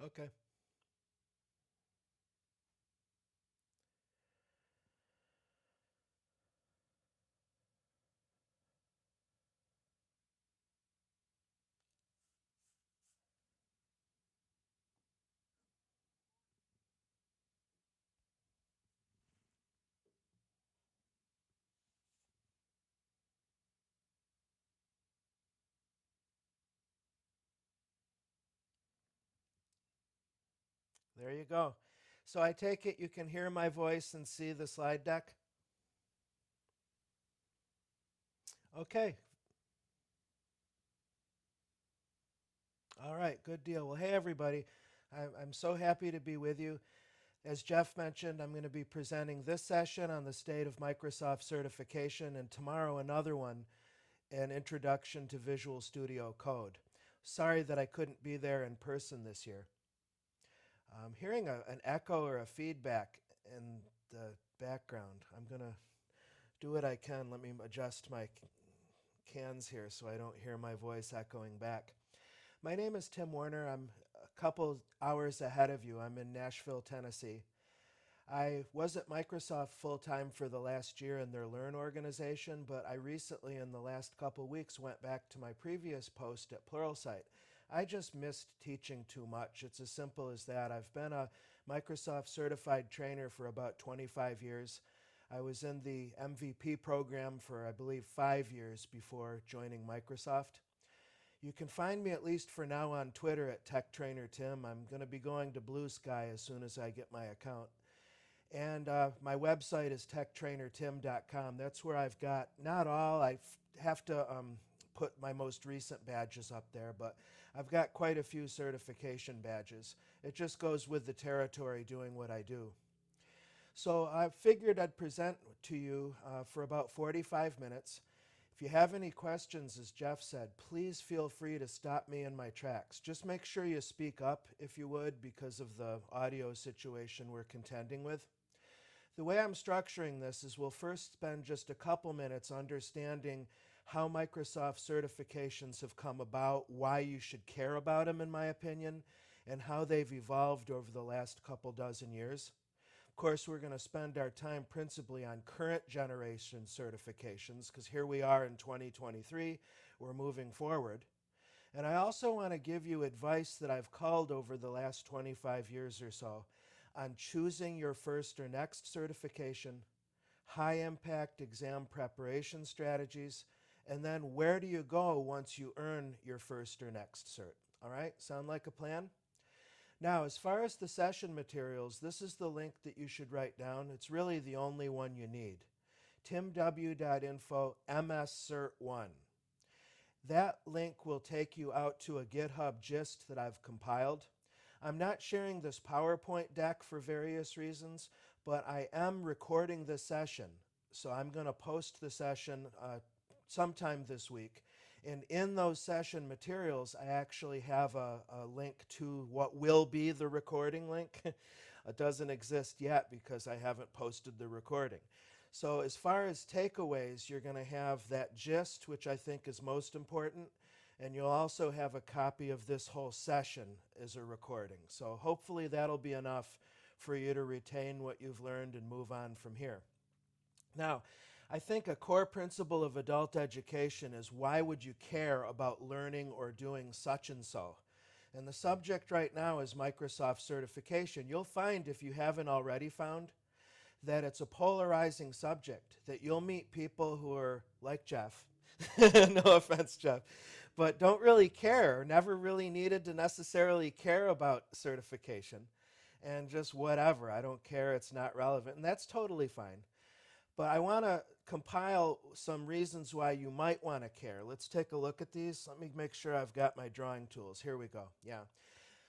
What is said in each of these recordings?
Okay. There you go. So I take it you can hear my voice and see the slide deck? Okay. All right. Good deal. Well, hey, everybody. I'm so happy to be with you. As Jeff mentioned, I'm going to be presenting this session on the state of Microsoft certification, and tomorrow another one, an introduction to Visual Studio Code. Sorry that I couldn't be there in person this year. I'm hearing an echo or a feedback in the background. I'm going to do what I can. Let me adjust my cans here so I don't hear my voice echoing back. My name is Tim Warner. I'm a couple hours ahead of you. I'm in Nashville, Tennessee. I was at Microsoft full time for the last year in their Learn organization, but I recently, in the last couple weeks, went back to my previous post at Pluralsight. I just missed teaching too much. It's as simple as that. I've been a Microsoft certified trainer for about 25 years. I was in the MVP program for, I believe, 5 years before joining Microsoft. You can find me, at least for now, on Twitter at TechTrainerTim. I'm going to be going to Blue Sky as soon as I get my account. And my website is techtrainertim.com. That's where I've got, not all, have to put my most recent badges up there, but I've got quite a few certification badges. It just goes with the territory doing what I do. So I figured I'd present to you for about 45 minutes. If you have any questions, as Jeff said, please feel free to stop me in my tracks. Just make sure you speak up, if you would, because of the audio situation we're contending with. The way I'm structuring this is we'll first spend just a couple minutes understanding how Microsoft certifications have come about, why you should care about them, in my opinion, and how they've evolved over the last couple dozen years. Of course, we're going to spend our time principally on current generation certifications because here we are in 2023, we're moving forward. And I also want to give you advice that I've called over the last 25 years or so on choosing your first or next certification, high impact exam preparation strategies, and then where do you go once you earn your first or next cert. All right, sound like a plan? Now, as far as the session materials, this is the link that you should write down. It's really the only one you need. timw.info mscert1. That link will take you out to a GitHub gist that I've compiled. I'm not sharing this PowerPoint deck for various reasons, but I am recording the session. So I'm going to post the session sometime this week. And in those session materials, I actually have a link to what will be the recording link. It doesn't exist yet because I haven't posted the recording. So as far as takeaways, you're going to have that gist, which I think is most important, and you'll also have a copy of this whole session as a recording. So hopefully that'll be enough for you to retain what you've learned and move on from here. Now, I think a core principle of adult education is why would you care about learning or doing such and so? And the subject right now is Microsoft certification. You'll find, if you haven't already found, that it's a polarizing subject, that you'll meet people who are like Jeff, no offense, Jeff, but don't really care, never really needed to necessarily care about certification, and just whatever, I don't care, it's not relevant, and that's totally fine. But I want to compile some reasons why you might want to care. Let's take a look at these. Let me make sure I've got my drawing tools. Here we go. Yeah.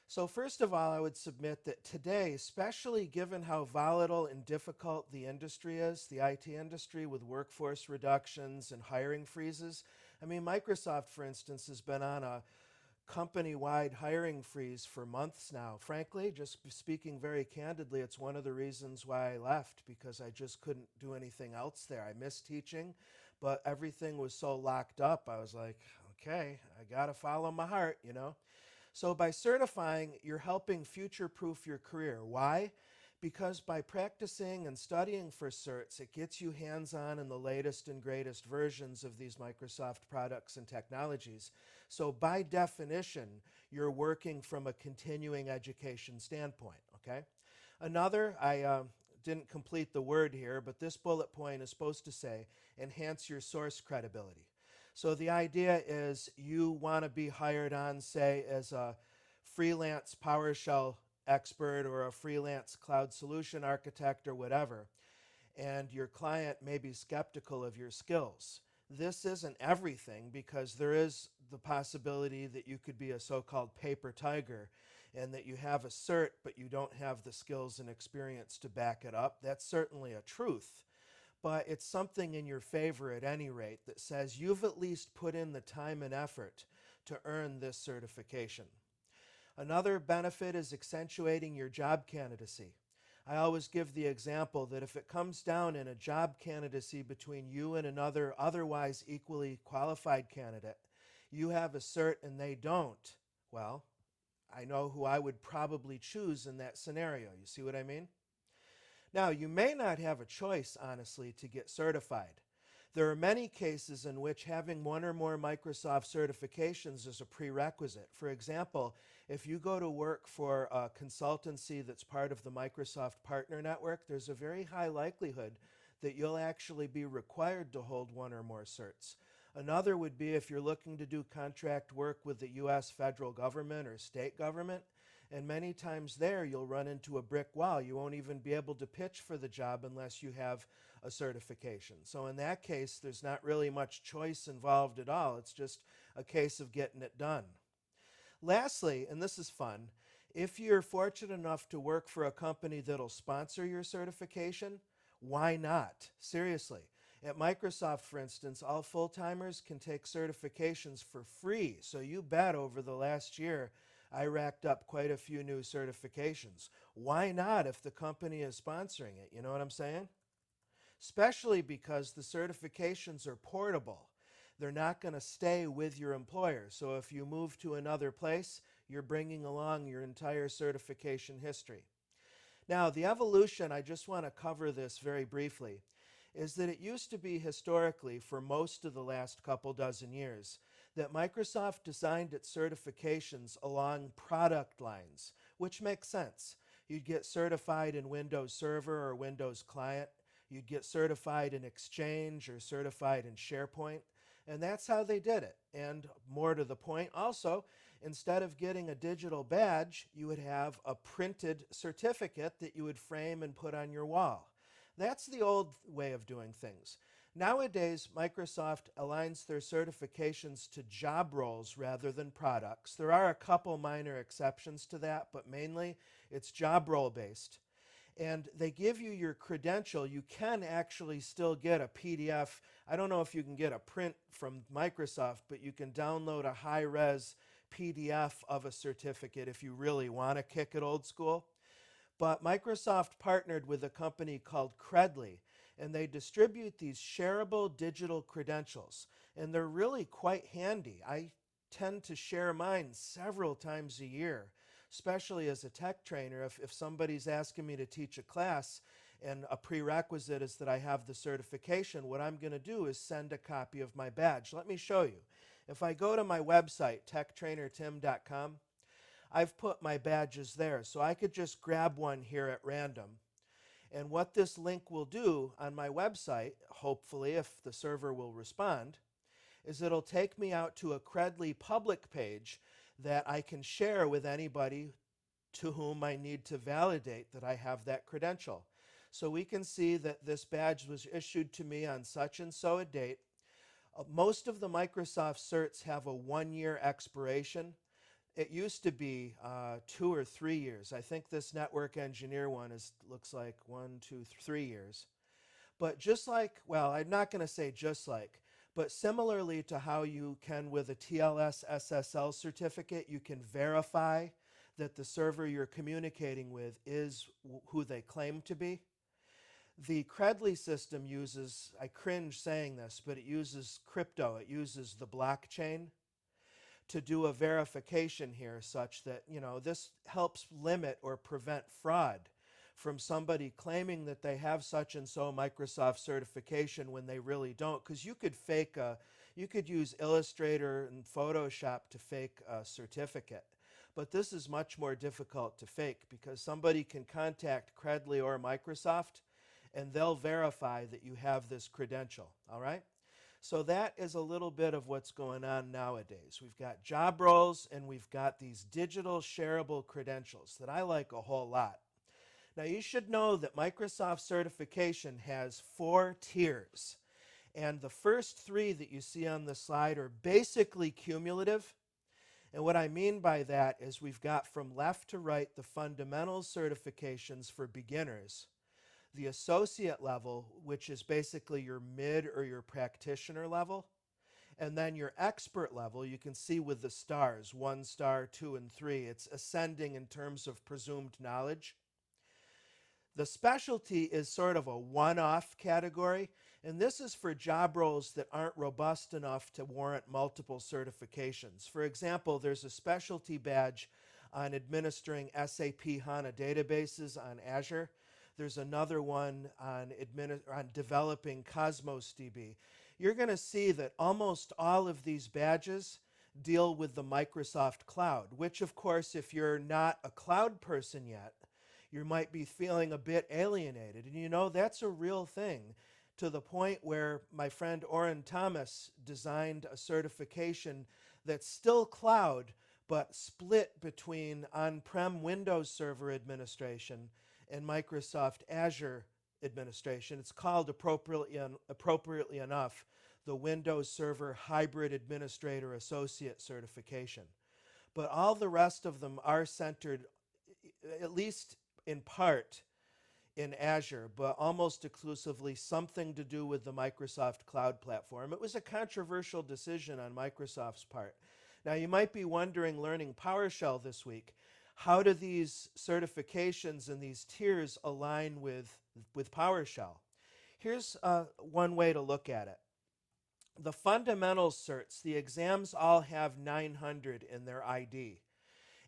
So first of all, I would submit that today, especially given how volatile and difficult the industry is, the IT industry, with workforce reductions and hiring freezes. I mean, Microsoft, for instance, has been on a company-wide hiring freeze for months now. Frankly, just speaking very candidly, it's one of the reasons why I left, because I just couldn't do anything else there. I missed teaching, but everything was so locked up. I was like, okay, I got to follow my heart, you know? So by certifying, you're helping future-proof your career. Why? Because by practicing and studying for certs, it gets you hands-on in the latest and greatest versions of these Microsoft products and technologies. So by definition, you're working from a continuing education standpoint, okay? Another, I didn't complete the word here, but this bullet point is supposed to say, enhance your source credibility. So the idea is you want to be hired on, say, as a freelance PowerShell expert or a freelance cloud solution architect or whatever, and your client may be skeptical of your skills. This isn't everything, because there is the possibility that you could be a so-called paper tiger and that you have a cert but you don't have the skills and experience to back it up. That's certainly a truth, but it's something in your favor at any rate that says you've at least put in the time and effort to earn this certification. Another benefit is accentuating your job candidacy. I always give the example that if it comes down in a job candidacy between you and another otherwise equally qualified candidate, you have a cert and they don't, well, I know who I would probably choose in that scenario. You see what I mean? Now, you may not have a choice, honestly, to get certified. There are many cases in which having one or more Microsoft certifications is a prerequisite. For example, if you go to work for a consultancy that's part of the Microsoft Partner Network, there's a very high likelihood that you'll actually be required to hold one or more certs. Another would be if you're looking to do contract work with the U.S. federal government or state government, and many times there you'll run into a brick wall. You won't even be able to pitch for the job unless you have a certification. So in that case, there's not really much choice involved at all. It's just a case of getting it done. Lastly, and this is fun, if you're fortunate enough to work for a company that'll sponsor your certification, why not? Seriously. At Microsoft, for instance, all full-timers can take certifications for free. So you bet over the last year, I racked up quite a few new certifications. Why not if the company is sponsoring it? You know what I'm saying? Especially because the certifications are portable. They're not going to stay with your employer. So if you move to another place, you're bringing along your entire certification history. Now, the evolution, I just want to cover this very briefly, is that it used to be historically, for most of the last couple dozen years, that Microsoft designed its certifications along product lines, which makes sense. You'd get certified in Windows Server or Windows Client. You'd get certified in Exchange or certified in SharePoint. And that's how they did it. And more to the point, also, instead of getting a digital badge, you would have a printed certificate that you would frame and put on your wall. That's the old way of doing things. Nowadays, Microsoft aligns their certifications to job roles rather than products. There are a couple minor exceptions to that, but mainly it's job role based. And they give you your credential. You can actually still get a PDF. I don't know if you can get a print from Microsoft, but you can download a high-res PDF of a certificate if you really want to kick it old school. But Microsoft partnered with a company called Credly, and they distribute these shareable digital credentials. And they're really quite handy. I tend to share mine several times a year, especially as a tech trainer. If somebody's asking me to teach a class and a prerequisite is that I have the certification, what I'm going to do is send a copy of my badge. Let me show you. If I go to my website, techtrainertim.com, I've put my badges there, so I could just grab one here at random. And what this link will do on my website, hopefully if the server will respond, is it'll take me out to a Credly public page that I can share with anybody to whom I need to validate that I have that credential. So we can see that this badge was issued to me on such and so a date. Most of the Microsoft certs have a 1-year expiration. It used to be 2 or 3 years. I think this network engineer one looks like 1, 2, 3 years. But just like, well, I'm not going to say just like, but similarly to how you can with a TLS SSL certificate, you can verify that the server you're communicating with is who they claim to be. The Credly system uses, I cringe saying this, but it uses crypto. It uses the blockchain to do a verification here such that, this helps limit or prevent fraud from somebody claiming that they have such and so Microsoft certification when they really don't. Because you could use Illustrator and Photoshop to fake a certificate. But this is much more difficult to fake because somebody can contact Credly or Microsoft and they'll verify that you have this credential, all right? So that is a little bit of what's going on nowadays. We've got job roles and we've got these digital shareable credentials that I like a whole lot. Now you should know that Microsoft certification has 4 tiers. And the first 3 that you see on the slide are basically cumulative. And what I mean by that is we've got from left to right the fundamentals certifications for beginners, the associate level, which is basically your mid or your practitioner level, and then your expert level, you can see with the stars, 1 star, 2, and 3. It's ascending in terms of presumed knowledge. The specialty is sort of a one-off category, and this is for job roles that aren't robust enough to warrant multiple certifications. For example, there's a specialty badge on administering SAP HANA databases on Azure. There's another one on developing Cosmos DB. You're going to see that almost all of these badges deal with the Microsoft Cloud, which of course, if you're not a cloud person yet, you might be feeling a bit alienated. And that's a real thing, to the point where my friend Oren Thomas designed a certification that's still cloud, but split between on-prem Windows Server administration and Microsoft Azure administration. It's called, appropriately enough, the Windows Server Hybrid Administrator Associate Certification. But all the rest of them are centered, at least in part, in Azure, but almost exclusively something to do with the Microsoft Cloud Platform. It was a controversial decision on Microsoft's part. Now, you might be wondering, learning PowerShell this week, how do these certifications and these tiers align with PowerShell? Here's one way to look at it. The fundamentals certs, the exams all have 900 in their ID.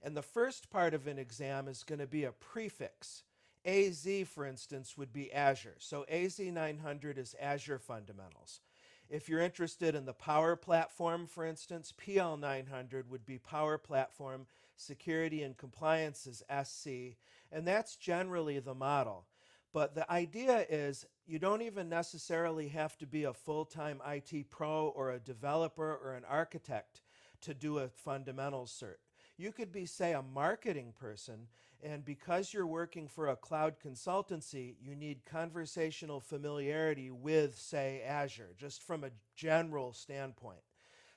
And the first part of an exam is going to be a prefix. AZ, for instance, would be Azure. So AZ 900 is Azure Fundamentals. If you're interested in the Power Platform, for instance, PL 900 would be Power Platform. Security and Compliance is SC. And that's generally the model. But the idea is you don't even necessarily have to be a full-time IT pro or a developer or an architect to do a fundamentals cert. You could be, say, a marketing person, and because you're working for a cloud consultancy, you need conversational familiarity with, say, Azure, just from a general standpoint.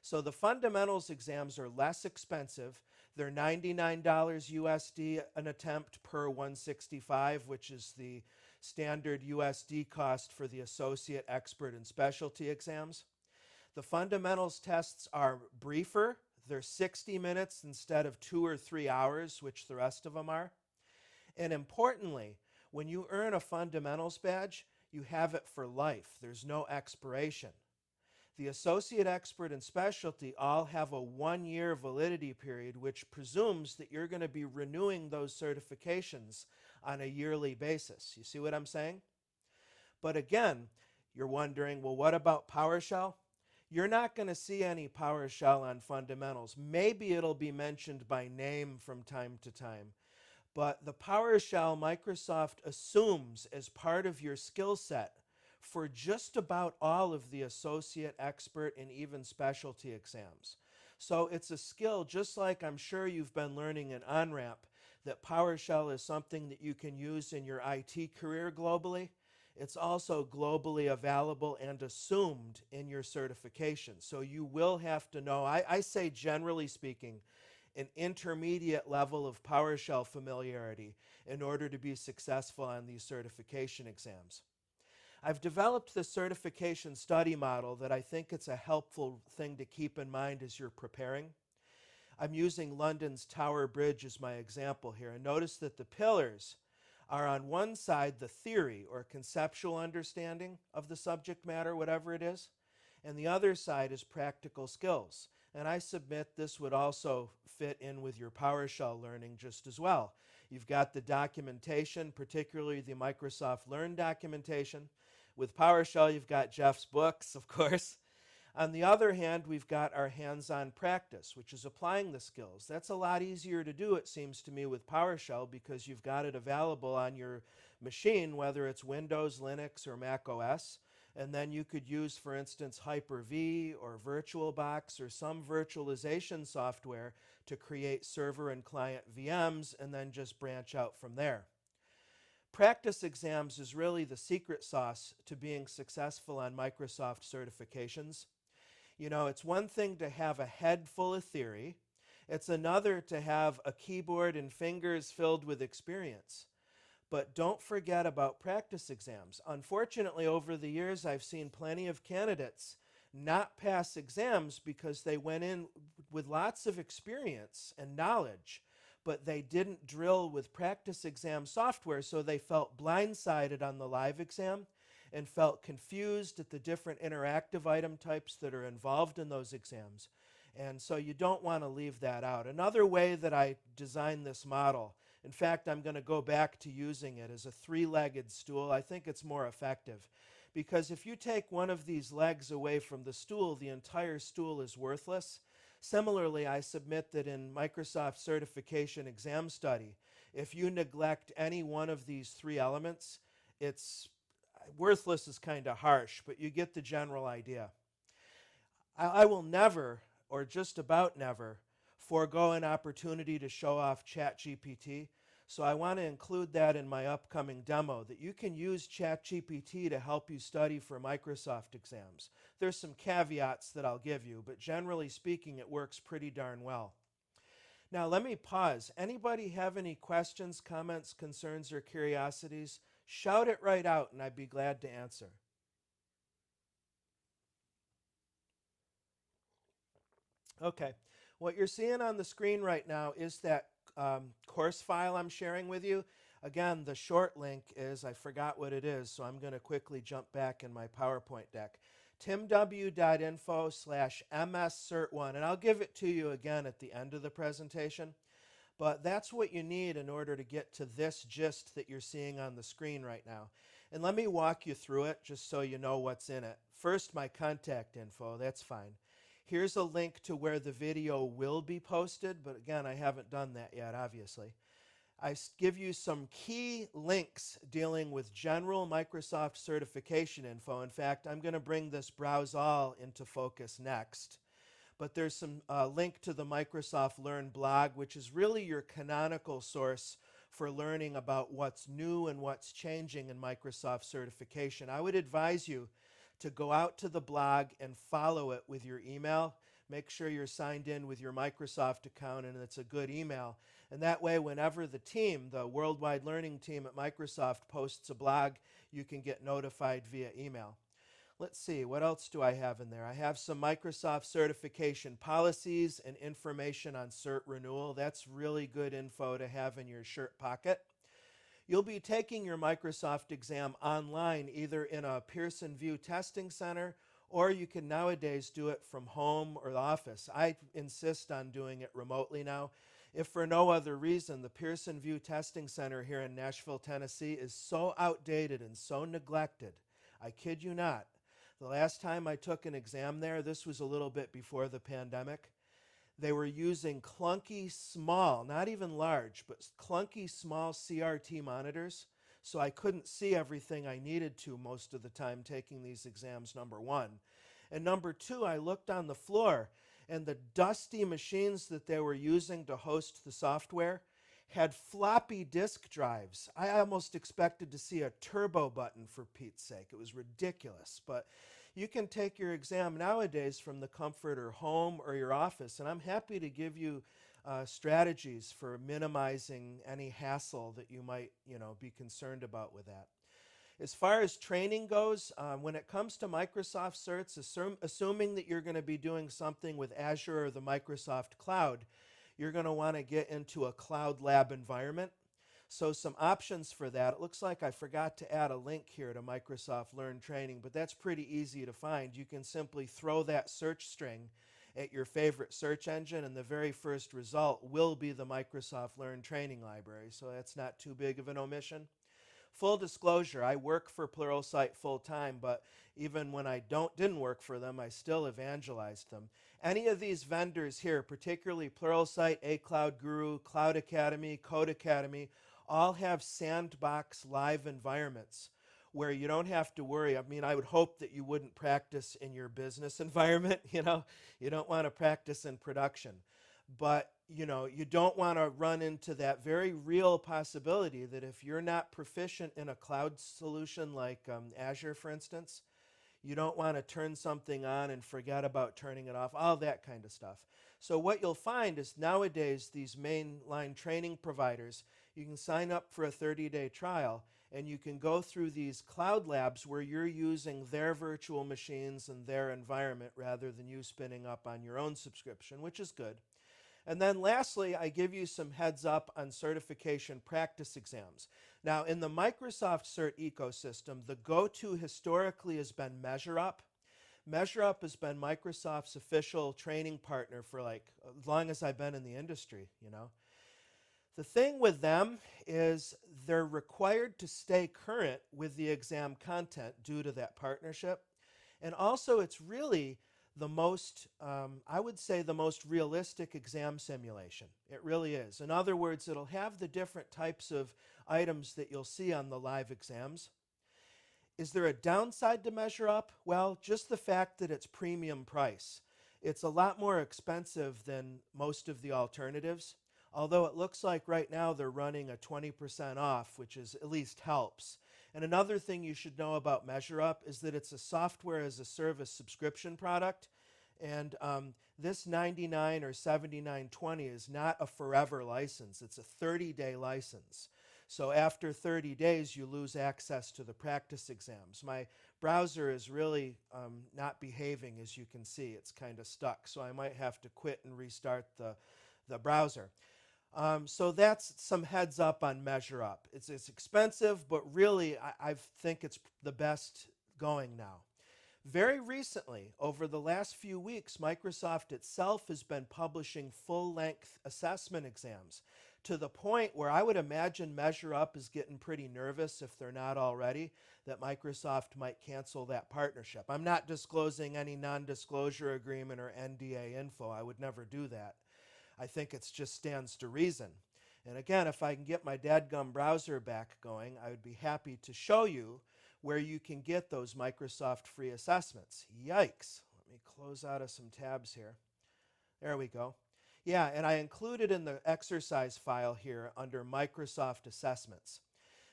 So the fundamentals exams are less expensive. They're $99 USD an attempt per 165, which is the standard USD cost for the associate, expert, and specialty exams. The fundamentals tests are briefer. They're 60 minutes instead of 2 or 3 hours, which the rest of them are. And importantly, when you earn a fundamentals badge, you have it for life. There's no expiration. The associate, expert, and specialty all have a 1-year validity period, which presumes that you're going to be renewing those certifications on a yearly basis. You see what I'm saying? But again, you're wondering, well, what about PowerShell? You're not going to see any PowerShell on fundamentals. Maybe it'll be mentioned by name from time to time. But the PowerShell Microsoft assumes as part of your skill set for just about all of the associate, expert, and even specialty exams. So it's a skill, just like I'm sure you've been learning in OnRamp, that PowerShell is something that you can use in your IT career globally. It's also globally available and assumed in your certification. So you will have to know, I say generally speaking, an intermediate level of PowerShell familiarity in order to be successful on these certification exams. I've developed the certification study model that I think it's a helpful thing to keep in mind as you're preparing. I'm using London's Tower Bridge as my example here. And notice that the pillars are on one side the theory or conceptual understanding of the subject matter, whatever it is, and the other side is practical skills. And I submit this would also fit in with your PowerShell learning just as well. You've got the documentation, particularly the Microsoft Learn documentation. With PowerShell, you've got Jeff's books, of course. On the other hand, we've got our hands-on practice, which is applying the skills. That's a lot easier to do, it seems to me, with PowerShell because you've got it available on your machine, whether it's Windows, Linux, or Mac OS. And then you could use, for instance, Hyper-V or VirtualBox or some virtualization software to create server and client VMs and then just branch out from there. Practice exams is really the secret sauce to being successful on Microsoft certifications. You know, it's one thing to have a head full of theory. It's another to have a keyboard and fingers filled with experience. But don't forget about practice exams. Unfortunately, over the years, I've seen plenty of candidates not pass exams because they went in with lots of experience and knowledge, but they didn't drill with practice exam software, so they felt blindsided on the live exam and felt confused at the different interactive item types that are involved in those exams. And so you don't want to leave that out. Another way that I designed this model, in fact, I'm going to go back to using it as a three-legged stool. I think it's more effective because if you take one of these legs away from the stool, the entire stool is worthless. Similarly, I submit that in Microsoft Certification Exam Study, if you neglect any one of these three elements, it's worthless is kind of harsh, but you get the general idea. I will never, or just about never, forego an opportunity to show off ChatGPT. So I want to include that in my upcoming demo, that you can use ChatGPT to help you study for Microsoft exams. There's some caveats that I'll give you, but generally speaking, it works pretty darn well. Now let me pause. Anybody have any questions, comments, concerns, or curiosities? Shout it right out and I'd be glad to answer. Okay, what you're seeing on the screen right now is that course file I'm sharing with you. Again, the short link is, I forgot what it is, so I'm going to quickly jump back in my PowerPoint deck. timw.info/mscert1, and I'll give it to you again at the end of the presentation. But that's what you need in order to get to this gist that you're seeing on the screen right now. And let me walk you through it just so you know what's in it. First, my contact info, that's fine. Here's a link to where the video will be posted, but again, I haven't done that yet, obviously. I give you some key links dealing with general Microsoft certification info. In fact, I'm going to bring this Browse All into focus next. But there's some link to the Microsoft Learn blog, which is really your canonical source for learning about what's new and what's changing in Microsoft certification. I would advise you to go out to the blog and follow it with your email. Make sure you're signed in with your Microsoft account and it's a good email. And that way, whenever the team, the Worldwide Learning team at Microsoft posts a blog, you can get notified via email. Let's see, what else do I have in there? I have some Microsoft certification policies and information on cert renewal. That's really good info to have in your shirt pocket. You'll be taking your Microsoft exam online, either in a Pearson VUE testing center, or you can nowadays do it from home or the office. I insist on doing it remotely now. If for no other reason, the Pearson VUE testing center here in Nashville, Tennessee is so outdated and so neglected. I kid you not. The last time I took an exam there, this was a little bit before the pandemic, they were using clunky small, not even large, but clunky small CRT monitors, so I couldn't see everything I needed to most of the time taking these exams, number one. And number two, I looked on the floor, and the dusty machines that they were using to host the software had floppy disk drives. I almost expected to see a turbo button, for Pete's sake. It was ridiculous. But you can take your exam nowadays from the comfort or home or your office, and I'm happy to give you strategies for minimizing any hassle that you might, be concerned about with that. As far as training goes, when it comes to Microsoft certs, assuming that you're going to be doing something with Azure or the Microsoft Cloud, you're going to want to get into a cloud lab environment. So some options for that. It looks like I forgot to add a link here to Microsoft Learn Training, but that's pretty easy to find. You can simply throw that search string at your favorite search engine, and the very first result will be the Microsoft Learn Training Library, so that's not too big of an omission. Full disclosure, I work for Pluralsight full-time, but even when I didn't work for them, I still evangelized them. Any of these vendors here, particularly Pluralsight, A Cloud Guru, Cloud Academy, Code Academy, all have sandbox live environments where you don't have to worry. I mean, I would hope that you wouldn't practice in your business environment, you know. You don't want to practice in production. But, you know, you don't want to run into that very real possibility that if you're not proficient in a cloud solution like Azure, for instance, you don't want to turn something on and forget about turning it off, all that kind of stuff. So what you'll find is nowadays these mainline training providers, you can sign up for a 30-day trial and you can go through these cloud labs where you're using their virtual machines and their environment rather than you spinning up on your own subscription, which is good. And then lastly, I give you some heads up on certification practice exams. Now, in the Microsoft Cert ecosystem, the go-to historically has been MeasureUp. MeasureUp has been Microsoft's official training partner for like as long as I've been in the industry, you know. The thing with them is they're required to stay current with the exam content due to that partnership. And also it's really the most, I would say, the most realistic exam simulation. It really is. In other words, it'll have the different types of items that you'll see on the live exams. Is there a downside to MeasureUp? Well, just the fact that it's premium price. It's a lot more expensive than most of the alternatives, although it looks like right now they're running a 20% off, which is at least helps. And another thing you should know about MeasureUp is that it's a software as a service subscription product. And this $99 or $79.20 is not a forever license. It's a 30-day license. So after 30 days, you lose access to the practice exams. My browser is really not behaving, as you can see. It's kind of stuck. So I might have to quit and restart the browser. So that's some heads up on MeasureUp. It's expensive, but really I think it's the best going now. Very recently, over the last few weeks, Microsoft itself has been publishing full-length assessment exams to the point where I would imagine MeasureUp is getting pretty nervous, if they're not already, that Microsoft might cancel that partnership. I'm not disclosing any non-disclosure agreement or NDA info. I would never do that. I think it just stands to reason. And again, if I can get my dadgum browser back going, I would be happy to show you where you can get those Microsoft free assessments. Yikes. Let me close out of some tabs here. There we go. Yeah, and I included in the exercise file here under Microsoft Assessments.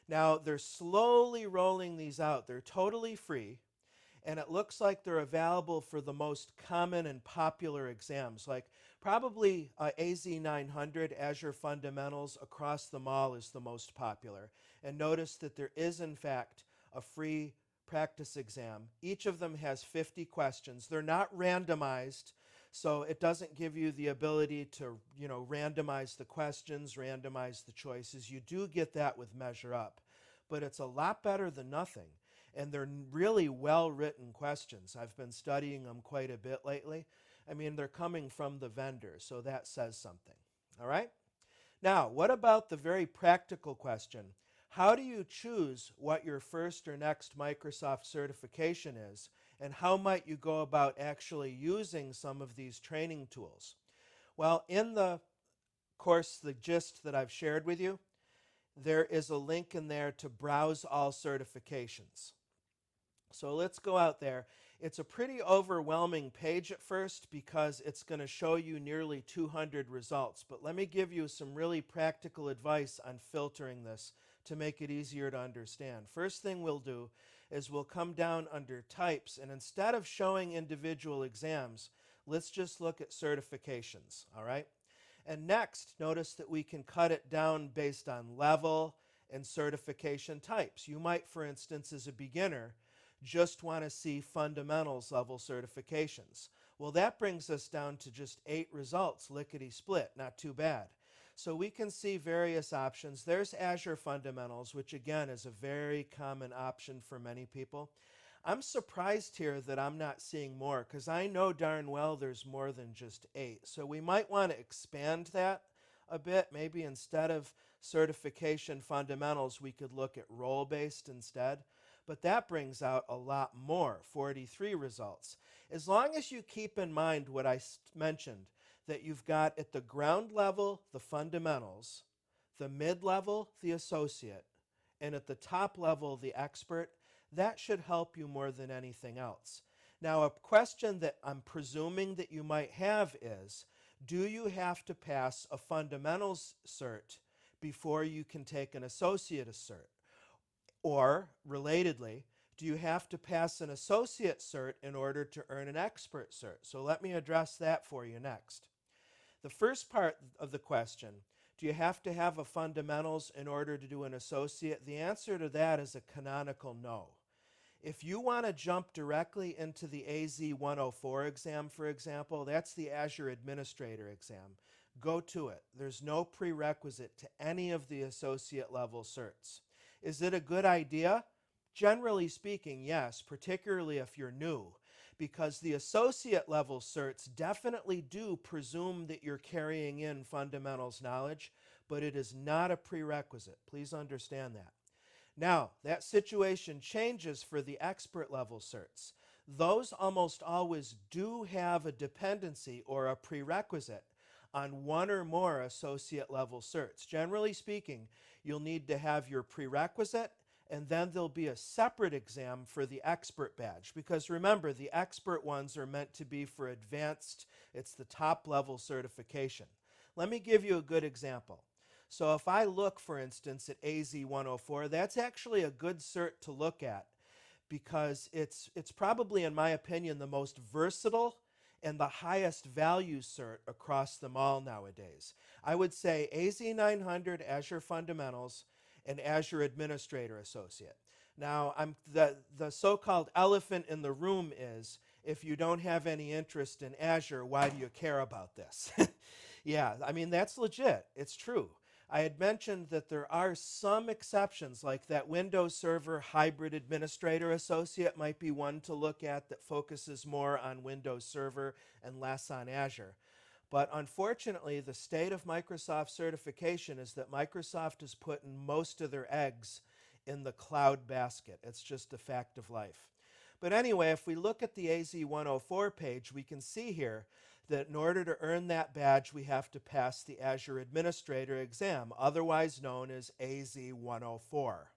Now, they're slowly rolling these out. They're totally free. And it looks like they're available for the most common and popular exams, like probably AZ900, Azure Fundamentals, across them all is the most popular. And notice that there is, in fact, a free practice exam. Each of them has 50 questions. They're not randomized, so it doesn't give you the ability to, you know, randomize the questions, randomize the choices. You do get that with MeasureUp, but it's a lot better than nothing. And they're really well-written questions. I've been studying them quite a bit lately. I mean, they're coming from the vendor, so that says something. All right? Now, what about the very practical question? How do you choose what your first or next Microsoft certification is, and how might you go about actually using some of these training tools? Well, in the course, the gist that I've shared with you, there is a link in there to browse all certifications. So let's go out there. It's a pretty overwhelming page at first because it's going to show you nearly 200 results. But let me give you some really practical advice on filtering this to make it easier to understand. First thing we'll do is we'll come down under types, and instead of showing individual exams, let's just look at certifications, all right? And next, notice that we can cut it down based on level and certification types. You might, for instance, as a beginner, just want to see fundamentals level certifications. Well, that brings us down to just 8 results, lickety-split, not too bad. So we can see various options. There's Azure Fundamentals, which again is a very common option for many people. I'm surprised here that I'm not seeing more because I know darn well there's more than just 8. So we might want to expand that a bit. Maybe instead of certification fundamentals, we could look at role-based instead. But that brings out a lot more, 43 results. As long as you keep in mind what I mentioned, that you've got at the ground level, the fundamentals, the mid-level, the associate, and at the top level, the expert, that should help you more than anything else. Now, a question that I'm presuming that you might have is, do you have to pass a fundamentals cert before you can take an associate cert? Or, relatedly, do you have to pass an associate cert in order to earn an expert cert? So let me address that for you next. The first part of the question, do you have to have a fundamentals in order to do an associate? The answer to that is a canonical no. If you want to jump directly into the AZ 104 exam, for example, that's the Azure Administrator exam, go to it. There's no prerequisite to any of the associate level certs. Is it a good idea? Generally speaking, yes, particularly if you're new, because the associate level certs definitely do presume that you're carrying in fundamentals knowledge, but it is not a prerequisite. Please understand that. Now, that situation changes for the expert level certs. Those almost always do have a dependency or a prerequisite on one or more associate level certs. Generally speaking, you'll need to have your prerequisite, and then there'll be a separate exam for the expert badge. Because remember, the expert ones are meant to be for advanced, it's the top level certification. Let me give you a good example. So if I look, for instance, at AZ 104, that's actually a good cert to look at because it's probably, in my opinion, the most versatile and the highest value cert across them all nowadays. I would say AZ 900, Azure Fundamentals, and Azure Administrator Associate. Now, the so-called elephant in the room is, if you don't have any interest in Azure, why do you care about this? Yeah, I mean, that's legit. It's true. I had mentioned that there are some exceptions, like that Windows Server Hybrid Administrator Associate might be one to look at that focuses more on Windows Server and less on Azure. But unfortunately, the state of Microsoft certification is that Microsoft is putting most of their eggs in the cloud basket. It's just a fact of life. But anyway, if we look at the AZ 104 page, we can see here that in order to earn that badge, we have to pass the Azure Administrator exam, otherwise known as AZ 104.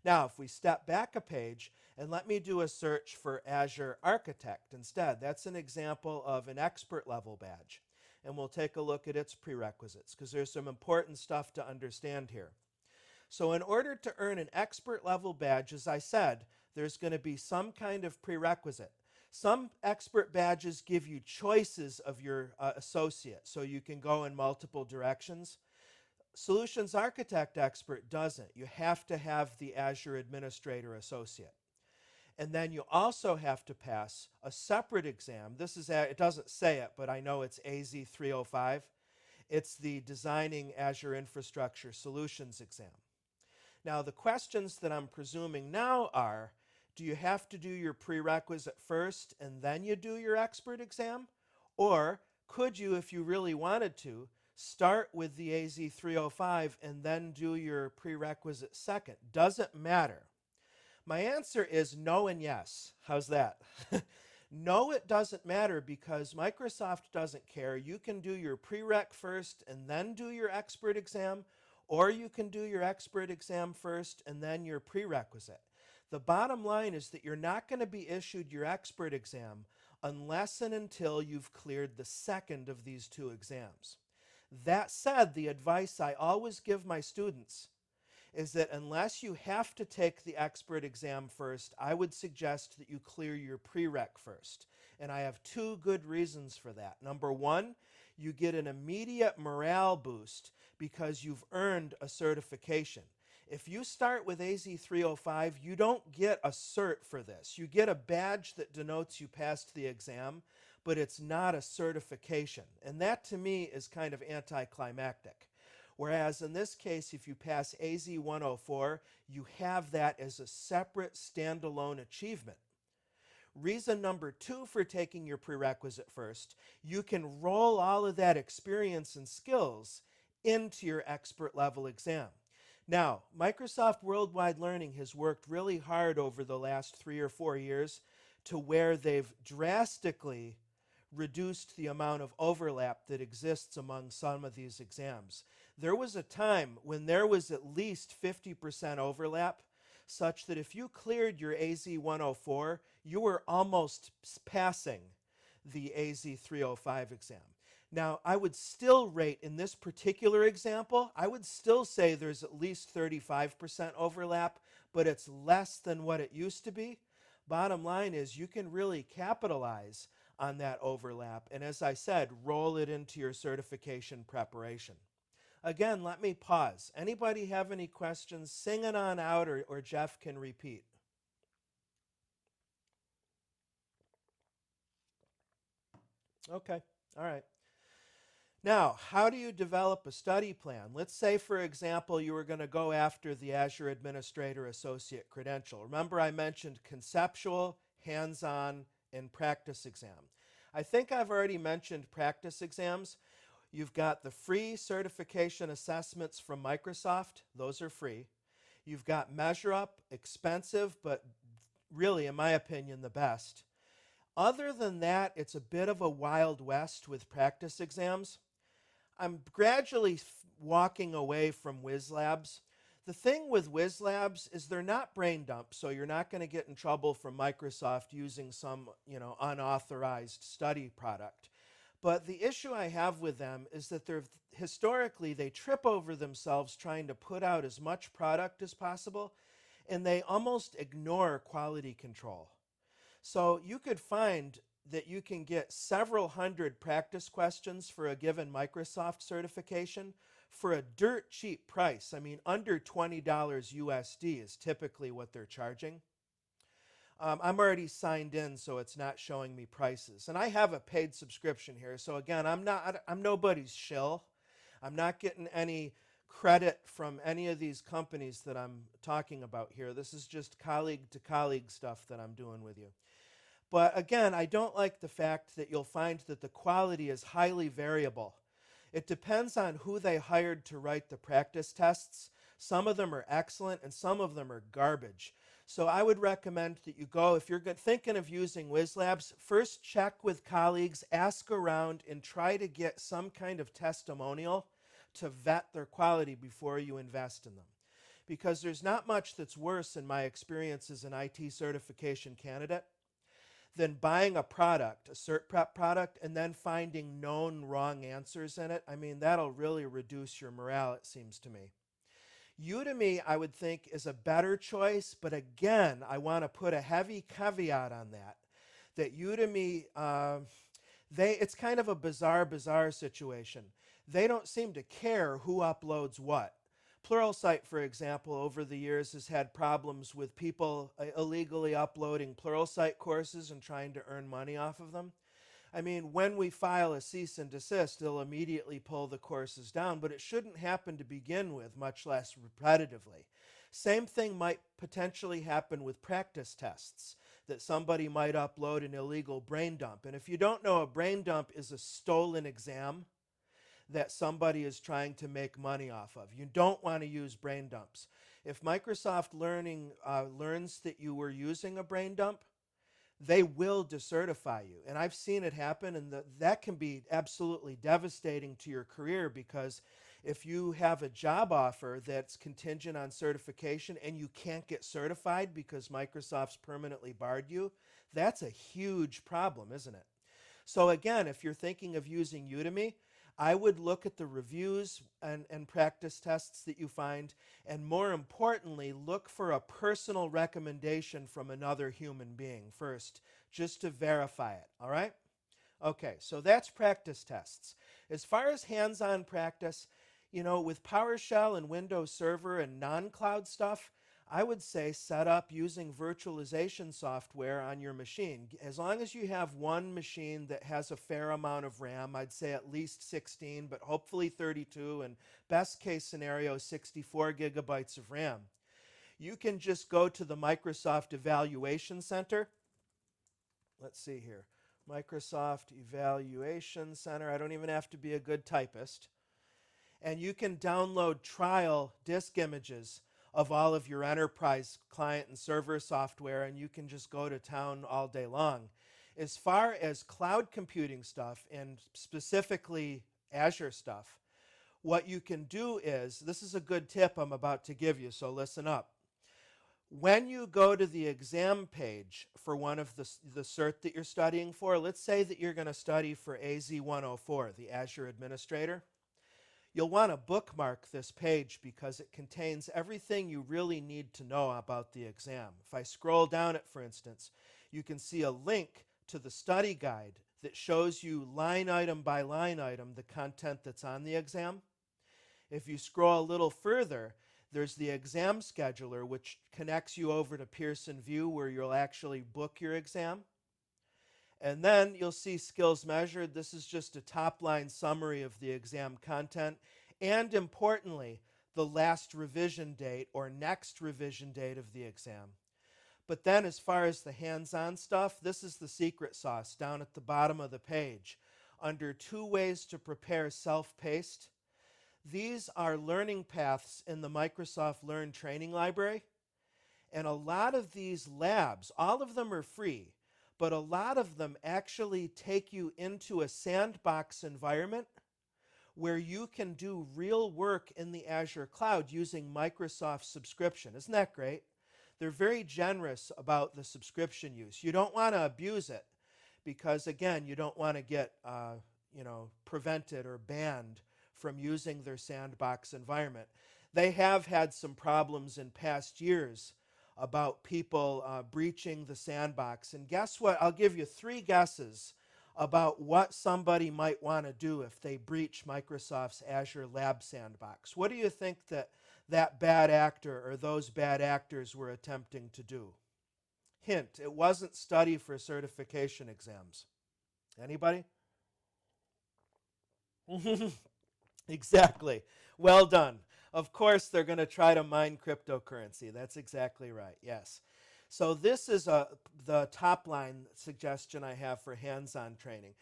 Now, if we step back a page, and let me do a search for Azure Architect instead. That's an example of an expert level badge. And we'll take a look at its prerequisites, because there's some important stuff to understand here. So in order to earn an expert level badge, as I said, there's going to be some kind of prerequisite. Some expert badges give you choices of your associate, so you can go in multiple directions. Solutions Architect Expert doesn't. You have to have the Azure Administrator Associate. And then you also have to pass a separate exam. This is, it doesn't say it, but I know it's AZ 305. It's the Designing Azure Infrastructure Solutions exam. Now, the questions that I'm presuming now are, do you have to do your prerequisite first and then you do your expert exam? Or could you, if you really wanted to, start with the AZ 305 and then do your prerequisite second? Doesn't matter. My answer is no and yes. How's that? No, it doesn't matter because Microsoft doesn't care. You can do your prereq first and then do your expert exam, or you can do your expert exam first and then your prerequisite. The bottom line is that you're not going to be issued your expert exam unless and until you've cleared the second of these two exams. That said, the advice I always give my students is that unless you have to take the expert exam first, I would suggest that you clear your prereq first. And I have two good reasons for that. Number one, you get an immediate morale boost because you've earned a certification. If you start with AZ 305, you don't get a cert for this. You get a badge that denotes you passed the exam, but it's not a certification. And that to me is kind of anticlimactic. Whereas in this case, if you pass AZ 104, you have that as a separate standalone achievement. Reason number 2 for taking your prerequisite first, you can roll all of that experience and skills into your expert level exam. Now, Microsoft Worldwide Learning has worked really hard over the last 3 or 4 years to where they've drastically reduced the amount of overlap that exists among some of these exams. There was a time when there was at least 50% overlap, such that if you cleared your AZ 104, you were almost passing the AZ 305 exam. Now, I would still rate in this particular example, I would still say there's at least 35% overlap, but it's less than what it used to be. Bottom line is you can really capitalize on that overlap, and as I said, roll it into your certification preparation. Again, let me pause. Anybody have any questions? Sing it on out, or Jeff can repeat. Okay, all right. Now, how do you develop a study plan? Let's say, for example, you were going to go after the Azure Administrator Associate credential. Remember I mentioned conceptual, hands-on, and practice exam. I think I've already mentioned practice exams. You've got the free certification assessments from Microsoft. Those are free. You've got MeasureUp, expensive, but really, in my opinion, the best. Other than that, it's a bit of a wild west with practice exams. I'm gradually walking away from whiz labs. The thing with whiz labs is they're not brain dumps, so you're not going to get in trouble from Microsoft using some, unauthorized study product. But the issue I have with them is that historically they trip over themselves trying to put out as much product as possible, and they almost ignore quality control. So you could find that you can get several hundred practice questions for a given Microsoft certification for a dirt cheap price. I mean, under $20 USD is typically what they're charging. I'm already signed in, so it's not showing me prices. And I have a paid subscription here. So again, I'm nobody's shill. I'm not getting any credit from any of these companies that I'm talking about here. This is just colleague to colleague stuff that I'm doing with you. But again, I don't like the fact that you'll find that the quality is highly variable. It depends on who they hired to write the practice tests. Some of them are excellent and some of them are garbage. So I would recommend that you go, if you're thinking of using WizLabs, first check with colleagues, ask around, and try to get some kind of testimonial to vet their quality before you invest in them. Because there's not much that's worse in my experience as an IT certification candidate than buying a product, a cert prep product, and then finding known wrong answers in it. I mean, that'll really reduce your morale, it seems to me. Udemy, I would think, is a better choice, but again, I want to put a heavy caveat on that. That Udemy, it's kind of a bizarre situation. They don't seem to care who uploads what. Pluralsight, for example, over the years has had problems with people illegally uploading Pluralsight courses and trying to earn money off of them. I mean, when we file a cease and desist, they'll immediately pull the courses down, but it shouldn't happen to begin with, much less repetitively. Same thing might potentially happen with practice tests, that somebody might upload an illegal brain dump. And if you don't know, a brain dump is a stolen exam that somebody is trying to make money off of. You don't want to use brain dumps. If Microsoft Learning learns that you were using a brain dump, they will decertify you. And I've seen it happen, and that can be absolutely devastating to your career, because if you have a job offer that's contingent on certification and you can't get certified because Microsoft's permanently barred you, that's a huge problem, isn't it? So again, if you're thinking of using Udemy, I would look at the reviews and practice tests that you find, and more importantly, look for a personal recommendation from another human being first, just to verify it, all right? Okay, so that's practice tests. As far as hands-on practice, with PowerShell and Windows Server and non-cloud stuff, I would say set up using virtualization software on your machine. As long as you have one machine that has a fair amount of RAM, I'd say at least 16, but hopefully 32, and best case scenario, 64 gigabytes of RAM. You can just go to the Microsoft Evaluation Center let's see here, Microsoft Evaluation Center. I don't even have to be a good typist. And you can download trial disk images of all of your enterprise client and server software, and you can just go to town all day long. As far as cloud computing stuff, and specifically Azure stuff, what you can do is, this is a good tip I'm about to give you, so listen up. When you go to the exam page for one of the cert that you're studying for, let's say that you're going to study for AZ-104, the Azure Administrator, you'll want to bookmark this page because it contains everything you really need to know about the exam. If I scroll down it, for instance, you can see a link to the study guide that shows you line item by line item the content that's on the exam. If you scroll a little further, there's the exam scheduler, which connects you over to Pearson VUE, where you'll actually book your exam. And then you'll see skills measured. This is just a top-line summary of the exam content. And importantly, the last revision date or next revision date of the exam. But then as far as the hands-on stuff, this is the secret sauce down at the bottom of the page. Under 2 ways to prepare self-paced. These are learning paths in the Microsoft Learn training library. And a lot of these labs, all of them are free, but a lot of them actually take you into a sandbox environment where you can do real work in the Azure cloud using Microsoft subscription. Isn't that great? They're very generous about the subscription use. You don't want to abuse it because, again, you don't want to get prevented or banned from using their sandbox environment. They have had some problems in past years about people breaching the sandbox. And guess what? I'll give you 3 guesses about what somebody might want to do if they breach Microsoft's Azure Lab Sandbox. What do you think that bad actor or those bad actors were attempting to do? Hint, it wasn't study for certification exams. Anybody? Exactly. Well done. Of course, they're going to try to mine cryptocurrency. That's exactly right, yes. So this is the top line suggestion I have for hands-on training.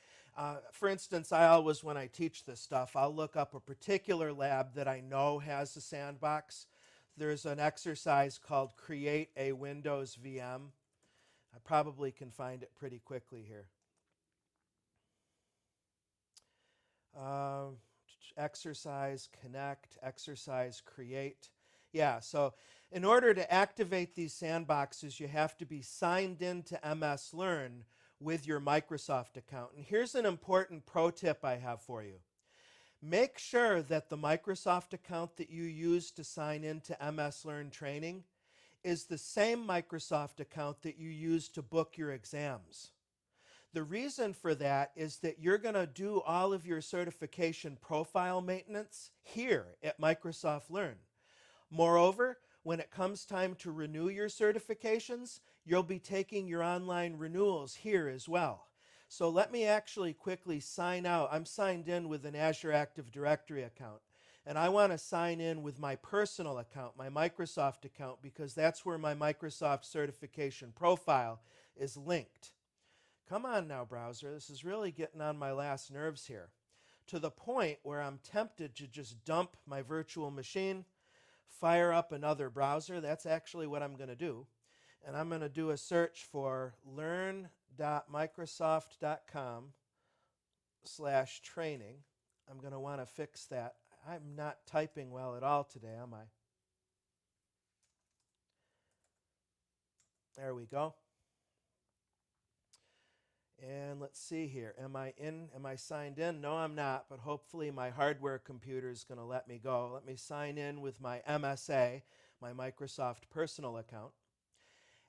For instance, I always, when I teach this stuff, I'll look up a particular lab that I know has a sandbox. There's an exercise called Create a Windows VM. I probably can find it pretty quickly here. Exercise, connect, exercise, create. Yeah, so in order to activate these sandboxes, you have to be signed into MS Learn with your Microsoft account. And here's an important pro tip I have for you. Make sure that the Microsoft account that you use to sign into MS Learn training is the same Microsoft account that you use to book your exams. The reason for that is that you're going to do all of your certification profile maintenance here at Microsoft Learn. Moreover, when it comes time to renew your certifications, you'll be taking your online renewals here as well. So let me actually quickly sign out. I'm signed in with an Azure Active Directory account, and I want to sign in with my personal account, my Microsoft account, because that's where my Microsoft certification profile is linked. Come on now, browser. This is really getting on my last nerves here, to the point where I'm tempted to just dump my virtual machine, fire up another browser. That's actually what I'm going to do. And I'm going to do a search for learn.microsoft.com/training. I'm going to want to fix that. I'm not typing well at all today, am I? There we go. And let's see here. Am I signed in? No, I'm not, but hopefully my hardware computer is going to let me go. Let me sign in with my MSA, my Microsoft personal account.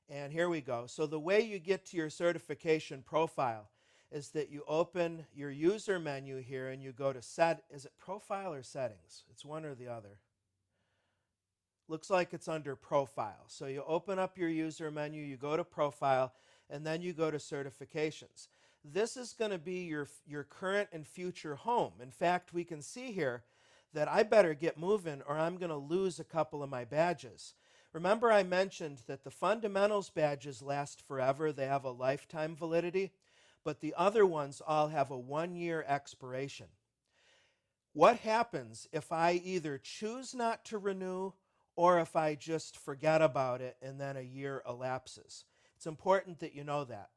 And here we go. So the way you get to your certification profile is that you open your user menu here and you go to is it profile or settings? It's one or the other. Looks like it's under profile. So you open up your user menu, you go to profile, and then you go to certifications. This is going to be your current and future home. In fact, we can see here that I better get moving or I'm going to lose a couple of my badges. Remember I mentioned that the fundamentals badges last forever. They have a lifetime validity, but the other ones all have a 1-year expiration. What happens if I either choose not to renew or if I just forget about it and then a year elapses? It's important that you know that.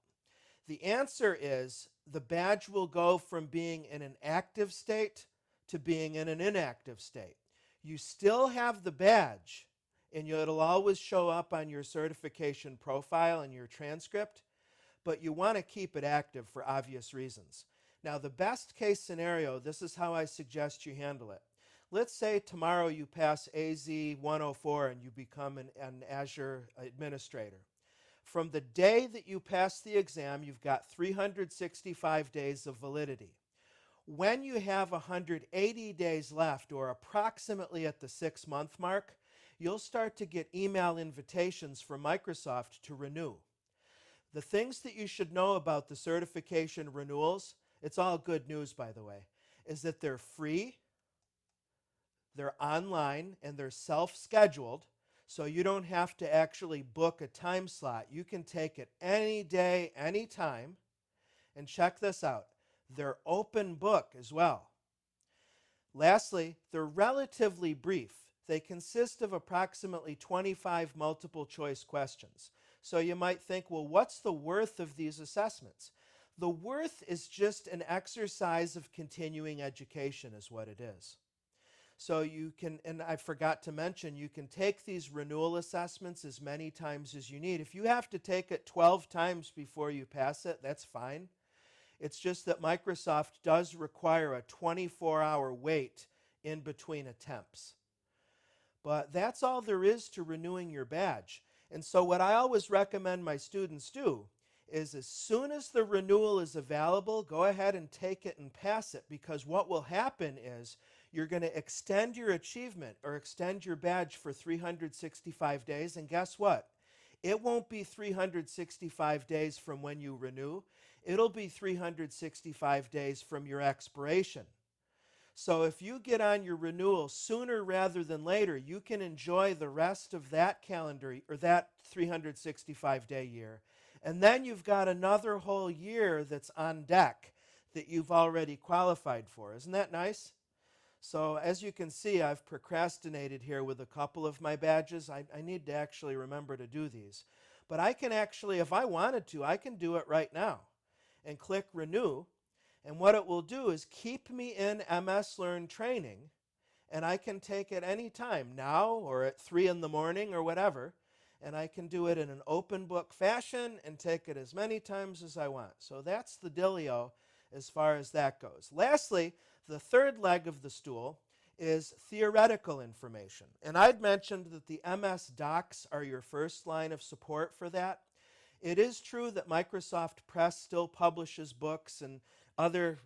The answer is the badge will go from being in an active state to being in an inactive state. You still have the badge, and it'll always show up on your certification profile and your transcript, but you want to keep it active for obvious reasons. Now, the best case scenario, this is how I suggest you handle it. Let's say tomorrow you pass AZ 104 and you become an Azure administrator. From the day that you pass the exam, you've got 365 days of validity. When you have 180 days left, or approximately at the 6-month mark, you'll start to get email invitations from Microsoft to renew. The things that you should know about the certification renewals, it's all good news, by the way, is that they're free, they're online, and they're self-scheduled, so you don't have to actually book a time slot. You can take it any day, any time. And check this out. They're open book as well. Lastly, they're relatively brief. They consist of approximately 25 multiple choice questions. So you might think, well, what's the worth of these assessments? The worth is just an exercise of continuing education is what it is. So you can, and I forgot to mention, you can take these renewal assessments as many times as you need. If you have to take it 12 times before you pass it, that's fine. It's just that Microsoft does require a 24-hour wait in between attempts. But that's all there is to renewing your badge. And so what I always recommend my students do is as soon as the renewal is available, go ahead and take it and pass it, because what will happen is you're going to extend your achievement or extend your badge for 365 days, and guess what? It won't be 365 days from when you renew. It'll be 365 days from your expiration. So if you get on your renewal sooner rather than later, you can enjoy the rest of that calendar or that 365-day year. And then you've got another whole year that's on deck that you've already qualified for. Isn't that nice? So as you can see, I've procrastinated here with a couple of my badges. I need to actually remember to do these. But I can actually, if I wanted to, I can do it right now and click Renew. And what it will do is keep me in MS Learn training, and I can take it any time, now or at 3 in the morning or whatever, and I can do it in an open book fashion and take it as many times as I want. So that's the dealio as far as that goes. Lastly, the third leg of the stool is theoretical information. And I'd mentioned that the MS Docs are your first line of support for that. It is true that Microsoft Press still publishes books, and other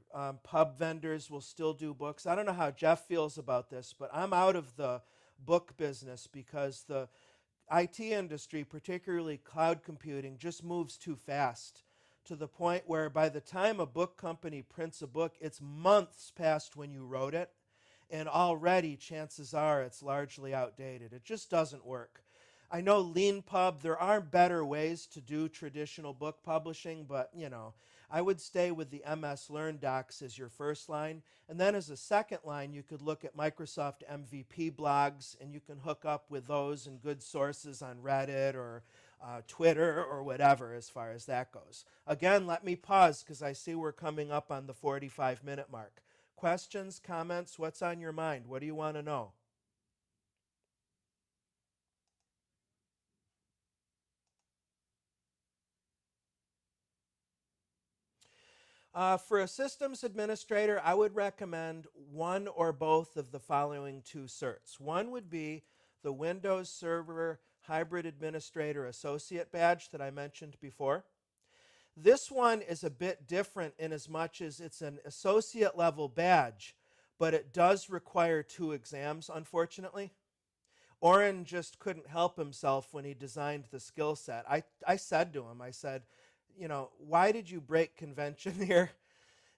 pub vendors will still do books. I don't know how Jeff feels about this, but I'm out of the book business because the IT industry, particularly cloud computing, just moves too fast, to the point where by the time a book company prints a book, it's months past when you wrote it, and already chances are it's largely outdated. It just doesn't work. I know LeanPub, there are better ways to do traditional book publishing, but I would stay with the MS Learn docs as your first line. And then as a second line, you could look at Microsoft MVP blogs, and you can hook up with those and good sources on Reddit or Twitter or whatever as far as that goes. Again, let me pause because I see we're coming up on the 45-minute mark. Questions, comments, what's on your mind? What do you want to know? For a systems administrator, I would recommend one or both of the following 2 certs. One would be the Windows Server Hybrid Administrator Associate badge that I mentioned before. This one is a bit different in as much as it's an associate level badge, but it does require 2 exams, unfortunately. Oren just couldn't help himself when he designed the skill set. I said to him, I said, why did you break convention here?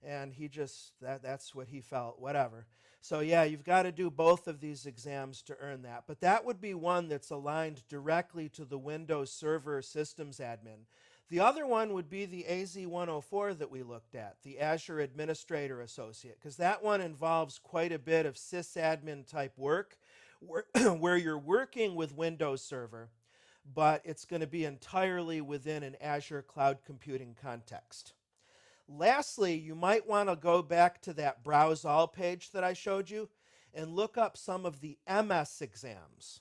and he just, that's what he felt, whatever. So yeah, you've got to do both of these exams to earn that. But that would be one that's aligned directly to the Windows Server Systems Admin. The other one would be the AZ-104 that we looked at, the Azure Administrator Associate, because that one involves quite a bit of sysadmin type work where you're working with Windows Server, but it's going to be entirely within an Azure Cloud Computing context. Lastly, you might want to go back to that Browse All page that I showed you and look up some of the MS exams.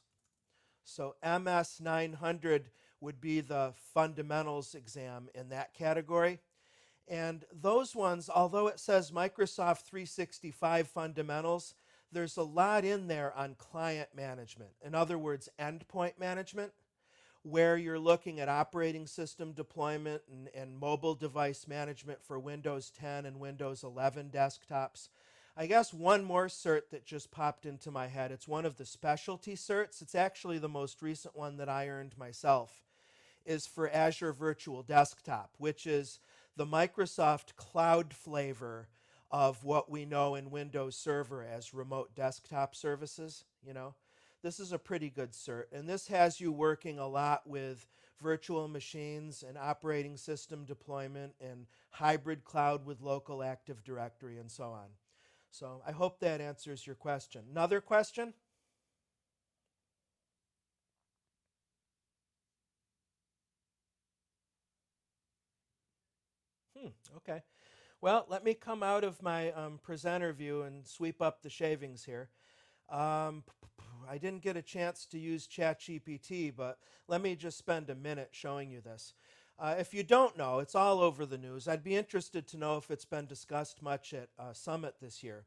So MS 900 would be the fundamentals exam in that category. And those ones, although it says Microsoft 365 fundamentals, there's a lot in there on client management. In other words, endpoint management, where you're looking at operating system deployment and mobile device management for Windows 10 and Windows 11 desktops. I guess one more cert that just popped into my head. It's one of the specialty certs. It's actually the most recent one that I earned myself, is for Azure Virtual Desktop, which is the Microsoft cloud flavor of what we know in Windows Server as remote desktop services, you know. This is a pretty good cert, and this has you working a lot with virtual machines and operating system deployment and hybrid cloud with local Active Directory and so on. So I hope that answers your question. Another question? Okay. Well, let me come out of my presenter view and sweep up the shavings here. Um, I didn't get a chance to use ChatGPT, but let me just spend a minute showing you this. If you don't know, it's all over the news. I'd be interested to know if it's been discussed much at Summit this year.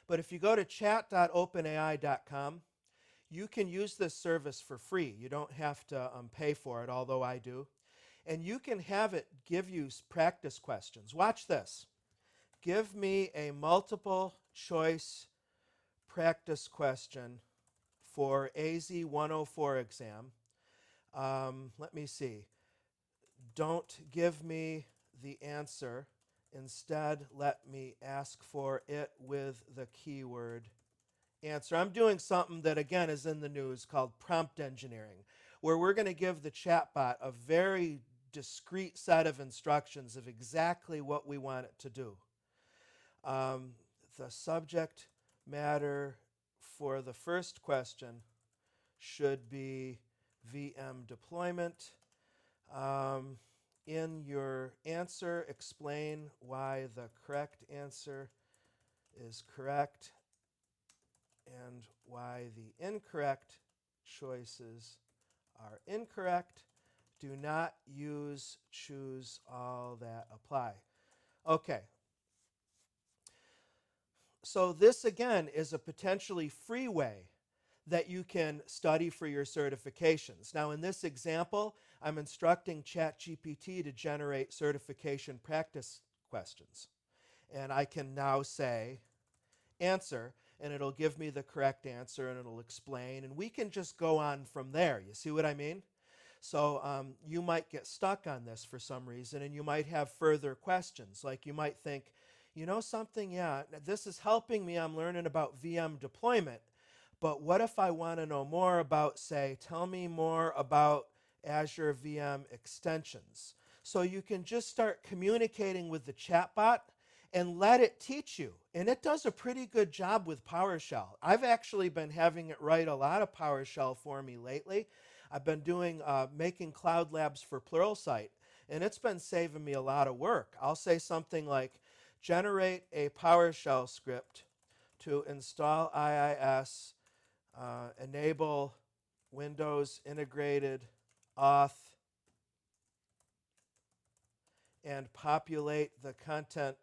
But if you go to chat.openai.com, you can use this service for free. You don't have to pay for it, although I do. And you can have it give you practice questions. Watch this. Give me a multiple choice practice question for AZ-104 exam. Let me see. Don't give me the answer. Instead, let me ask for it with the keyword answer. I'm doing something that, again, is in the news called prompt engineering, where we're going to give the chatbot a very discrete set of instructions of exactly what we want it to do. The subject matter for the first question should be VM deployment. In your answer, explain why the correct answer is correct and why the incorrect choices are incorrect. Do not use choose all that apply. Okay. So this, again, is a potentially free way that you can study for your certifications. Now, in this example, I'm instructing ChatGPT to generate certification practice questions. And I can now say, answer, and it'll give me the correct answer, and it'll explain, and we can just go on from there. You see what I mean? So you might get stuck on this for some reason, and you might have further questions. Like you might think, you know something, yeah, this is helping me. I'm learning about VM deployment. But what if I want to know more about, say, tell me more about Azure VM extensions? So you can just start communicating with the chatbot and let it teach you. And it does a pretty good job with PowerShell. I've actually been having it write a lot of PowerShell for me lately. I've been doing making cloud labs for Pluralsight, and it's been saving me a lot of work. I'll say something like, generate a PowerShell script to install IIS, enable Windows integrated auth, and populate the content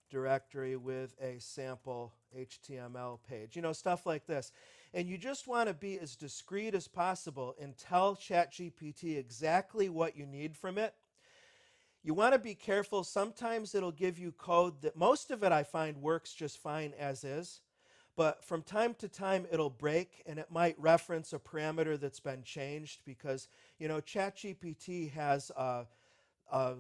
directory with a sample HTML page. You know, stuff like this. And you just want to be as discreet as possible and tell ChatGPT exactly what you need from it. You want to be careful. Sometimes it'll give you code that most of it I find works just fine as is. But from time to time it'll break, and it might reference a parameter that's been changed because, you know, ChatGPT has a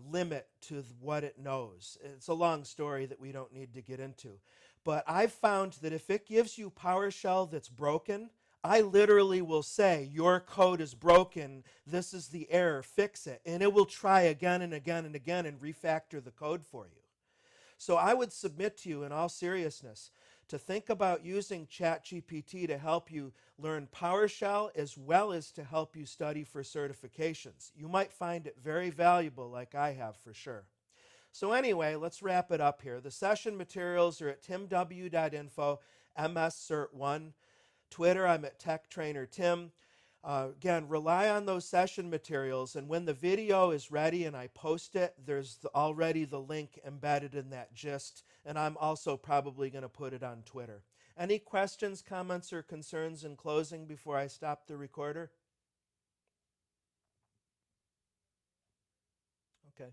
limit to what it knows. It's a long story that we don't need to get into. But I've found that if it gives you PowerShell that's broken, I literally will say, your code is broken, this is the error, fix it. And it will try again and again and again and refactor the code for you. So I would submit to you in all seriousness to think about using ChatGPT to help you learn PowerShell as well as to help you study for certifications. You might find it very valuable, like I have for sure. So anyway, let's wrap it up here. The session materials are at timw.info, MSCert1. Twitter, I'm at TechTrainerTim. Again, rely on those session materials, and when the video is ready and I post it, there's already the link embedded in that gist, and I'm also probably going to put it on Twitter. Any questions, comments, or concerns in closing before I stop the recorder? Okay.